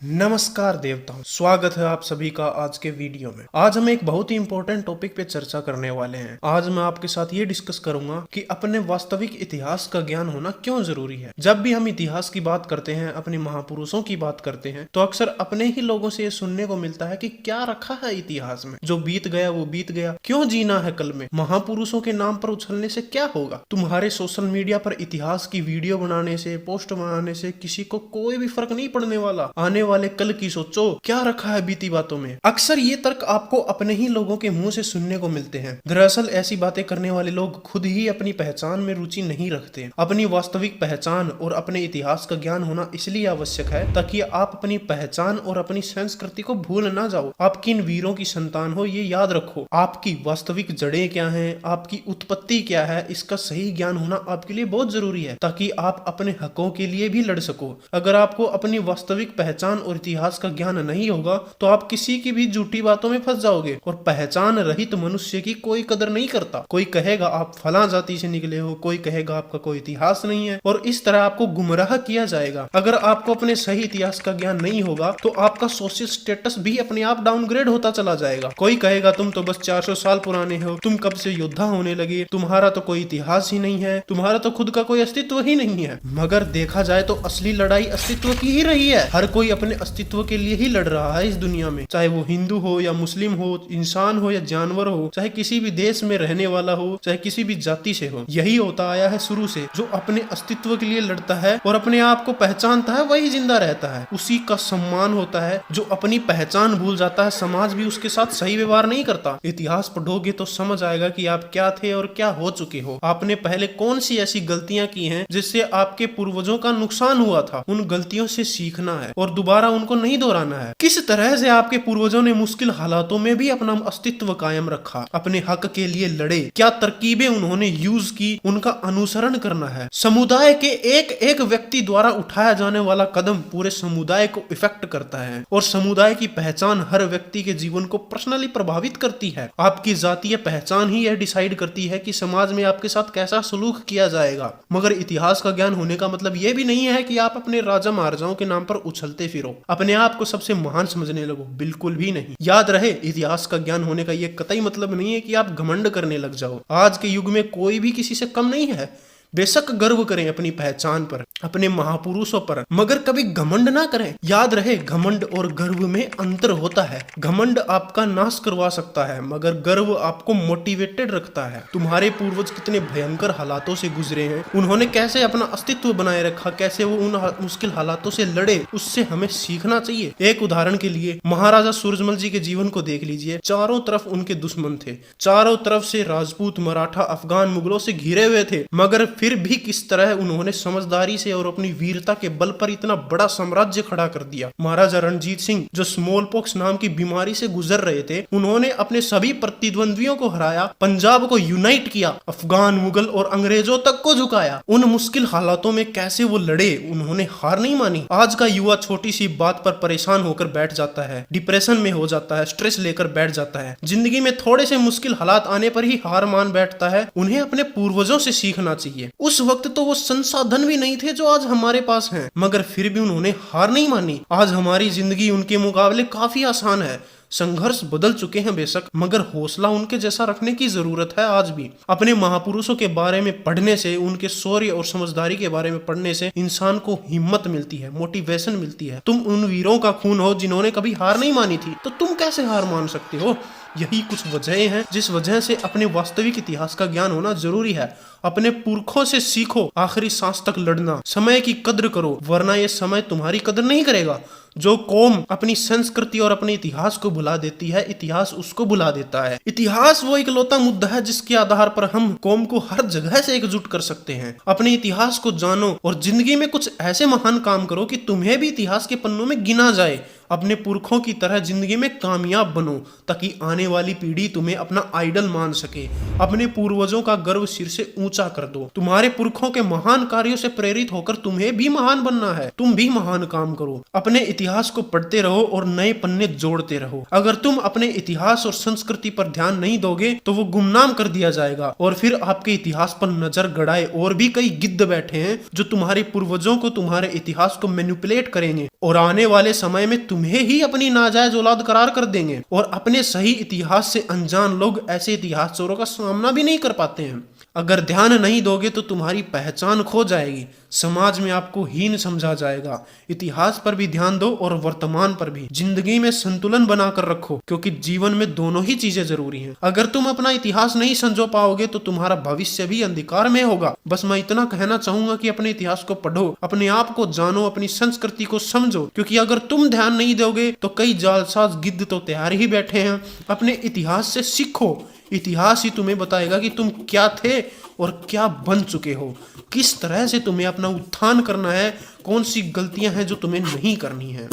नमस्कार देवताओं, स्वागत है आप सभी का आज के वीडियो में। आज हम एक बहुत ही इंपॉर्टेंट टॉपिक पे चर्चा करने वाले हैं। आज मैं आपके साथ ये डिस्कस करूंगा कि अपने वास्तविक इतिहास का ज्ञान होना क्यों जरूरी है। जब भी हम इतिहास की बात करते हैं, अपने महापुरुषों की बात करते हैं, तो अक्सर अपने ही लोगों से ये सुनने को मिलता है कि क्या रखा है इतिहास में, जो बीत गया वो बीत गया, क्यों जीना है कल में, महापुरुषों के नाम पर उछलने से क्या होगा। तुम्हारे सोशल मीडिया पर इतिहास की वीडियो बनाने से, पोस्ट बनाने से किसी को कोई भी फर्क नहीं पड़ने वाला। आने वाले कल की सोचो, क्या रखा है बीती बातों में। अक्सर ये तर्क आपको अपने ही लोगों के मुंह से सुनने को मिलते हैं। दरअसल ऐसी बातें करने वाले लोग खुद ही अपनी पहचान में रुचि नहीं रखते। अपनी वास्तविक पहचान और अपने इतिहास का ज्ञान होना इसलिए आवश्यक है ताकि आप अपनी पहचान और अपनी संस्कृति को भूल ना जाओ। आप किन वीरों की संतान हो ये याद रखो। आपकी वास्तविक जड़ें क्या हैं, आपकी उत्पत्ति क्या है, इसका सही ज्ञान होना आपके लिए बहुत जरूरी है ताकि आप अपने हकों के लिए भी लड़ सको। अगर आपको अपनी वास्तविक पहचान और इतिहास का ज्ञान नहीं होगा तो आप किसी की भी झूठी बातों में फंस जाओगे। और पहचान रहित मनुष्य की कोई कदर नहीं करता। कोई कहेगा आप फला जाति से निकले हो, कोई कहेगा आपका कोई इतिहास नहीं है, और इस तरह आपको गुमराह किया जाएगा। अगर आपको अपने सही इतिहास का ज्ञान नहीं होगा तो आपका सोशल स्टेटस भी अपने आप डाउनग्रेड होता चला जाएगा। कोई कहेगा तुम तो बस 400 साल पुराने हो, तुम कब से योद्धा होने लगे, तुम्हारा तो कोई इतिहास ही नहीं है, तुम्हारा तो खुद का कोई अस्तित्व ही नहीं है। मगर देखा जाए तो असली लड़ाई अस्तित्व की ही रही है। हर कोई अपने अस्तित्व के लिए ही लड़ रहा है इस दुनिया में, चाहे वो हिंदू हो या मुस्लिम हो, इंसान हो या जानवर हो, चाहे किसी भी देश में रहने वाला हो, चाहे किसी भी जाति से हो। यही होता आया है शुरू से। जो अपने अस्तित्व के लिए लड़ता है और अपने आप को पहचानता है वही जिंदा रहता है, उसी का सम्मान होता है। जो अपनी पहचान भूल जाता है, समाज भी उसके साथ सही व्यवहार नहीं करता। इतिहास पढ़ोगे तो समझ आएगा कि आप क्या थे और क्या हो चुके हो। आपने पहले कौन सी ऐसी गलतियां की हैं जिससे आपके पूर्वजों का नुकसान हुआ था। उन गलतियों से सीखना है और दोबारा उनको नहीं दोहराना है। किस तरह से आपके पूर्वजों ने मुश्किल हालातों में भी अपना अस्तित्व कायम रखा, अपने हक के लिए लड़े, क्या तरकीबें उन्होंने यूज की, उनका अनुसरण करना है। समुदाय के एक एक व्यक्ति द्वारा उठाया जाने वाला कदम पूरे समुदाय को इफेक्ट करता है और समुदाय की पहचान हर व्यक्ति के जीवन को पर्सनली प्रभावित करती है। आपकी जातीय पहचान ही यह डिसाइड करती है कि समाज में आपके साथ कैसा सलूक किया जाएगा। मगर इतिहास का ज्ञान होने का मतलब यह भी नहीं है कि आप अपने राजा महाराजाओं के नाम पर उछलते फिरो, अपने आप को सबसे महान समझने लगो। बिल्कुल भी नहीं। याद रहे, इतिहास का ज्ञान होने का यह कतई मतलब नहीं है कि आप घमंड करने लग जाओ। आज के युग में कोई भी किसी से कम नहीं है। बेशक गर्व करें अपनी पहचान पर, अपने महापुरुषों पर, मगर कभी घमंड ना करें। याद रहे, घमंड और गर्व में अंतर होता है। घमंड आपका नाश करवा सकता है मगर गर्व आपको मोटिवेटेड रखता है। तुम्हारे पूर्वज कितने भयंकर हालातों से गुजरे हैं, उन्होंने कैसे अपना अस्तित्व बनाए रखा, कैसे वो उन मुश्किल हालातों से लड़े, उससे हमें सीखना चाहिए। एक उदाहरण के लिए महाराजा सूरजमल जी के जीवन को देख लीजिए। चारों तरफ उनके दुश्मन थे, चारों तरफ से राजपूत, मराठा, अफगान, मुगलों से घिरे हुए थे, मगर फिर भी किस तरह उन्होंने समझदारी से और अपनी वीरता के बल पर इतना बड़ा साम्राज्य खड़ा कर दिया। महाराजा रणजीत सिंह जो स्मॉल पॉक्स नाम की बीमारी से गुजर रहे थे, उन्होंने अपने सभी प्रतिद्वंद्वियों को हराया, पंजाब को यूनाइट किया, अफगान, मुगल और अंग्रेजों तक को झुकाया। उन मुश्किल हालातों में कैसे वो लड़े, उन्होंने हार नहीं मानी। आज का युवा छोटी सी बात पर परेशान होकर बैठ जाता है, डिप्रेशन में हो जाता है, स्ट्रेस लेकर बैठ जाता है। जिंदगी में थोड़े से मुश्किल हालात आने पर ही हार मान बैठता है। उन्हें अपने पूर्वजों से सीखना चाहिए। उस वक्त तो वो संसाधन भी नहीं थे जो आज हमारे पास हैं, मगर फिर भी उन्होंने हार नहीं मानी। आज हमारी जिंदगी उनके मुकाबले काफी आसान है। संघर्ष बदल चुके हैं बेशक, मगर हौसला उनके जैसा रखने की जरूरत है आज भी। अपने महापुरुषों के बारे में पढ़ने से, उनके शौर्य और समझदारी के बारे में पढ़ने से इंसान को हिम्मत मिलती है, मोटिवेशन मिलती है। तुम उन वीरों का खून हो जिन्होंने कभी हार नहीं मानी थी, तो तुम कैसे हार मान सकते हो। यही कुछ वजहें हैं जिस वजह से अपने वास्तविक इतिहास का ज्ञान होना जरूरी है। अपने पुरखों से सीखो, आखिरी सांस तक लड़ना, समय की कद्र करो, वरना ये समय तुम्हारी कद्र नहीं करेगा। जो कौम अपनी संस्कृति और अपने इतिहास को भुला देती है, इतिहास उसको भुला देता है। इतिहास वो इकलौता मुद्दा है जिसके आधार पर हम कौम को हर जगह से एकजुट कर सकते हैं। अपने इतिहास को जानो और जिंदगी में कुछ ऐसे महान काम करो कि तुम्हें भी इतिहास के पन्नों में गिना जाए। अपने पुरखों की तरह जिंदगी में कामयाब बनो ताकि आने वाली पीढ़ी तुम्हें अपना आइडल मान सके। अपने पूर्वजों का गर्व सिर से ऊंचा कर दो। तुम्हारे पुरखों के महान कार्यों से प्रेरित होकर तुम्हें भी महान बनना है। तुम भी महान काम करो। अपने इतिहास को पढ़ते रहो और नए पन्ने जोड़ते रहो। अगर तुम अपने इतिहास और संस्कृति पर ध्यान नहीं दोगे तो वो गुमनाम कर दिया जाएगा और फिर आपके इतिहास पर नजर गड़ाए और भी कई गिद्ध बैठे हैं जो तुम्हारे पूर्वजों को, तुम्हारे इतिहास को मैनिपुलेट करेंगे और आने वाले समय में तुम्हें ही अपनी नाजायज औलाद करार कर देंगे। और अपने सही इतिहास से अनजान लोग ऐसे इतिहास चोरों का सामना भी नहीं कर पाते हैं। अगर ध्यान नहीं दोगे तो तुम्हारी पहचान खो जाएगी, समाज में आपको हीन समझा जाएगा। इतिहास पर भी ध्यान दो और वर्तमान पर भी। जिंदगी में संतुलन बनाकर रखो क्योंकि जीवन में दोनों ही चीजें जरूरी हैं। अगर तुम अपना इतिहास नहीं समझो पाओगे तो तुम्हारा भविष्य भी अंधकार में होगा। बस मैं इतना कहना चाहूंगा कि अपने इतिहास को पढ़ो, अपने आप को जानो, अपनी संस्कृति को समझो, क्योंकि अगर तुम ध्यान नहीं दोगे तो कई जालसाज गिद्ध तो तैयार ही बैठे हैं। अपने इतिहास से सीखो। इतिहास ही तुम्हें बताएगा कि तुम क्या थे और क्या बन चुके हो, किस तरह से तुम्हें अपना उत्थान करना है, कौन सी गलतियां हैं जो तुम्हें नहीं करनी है।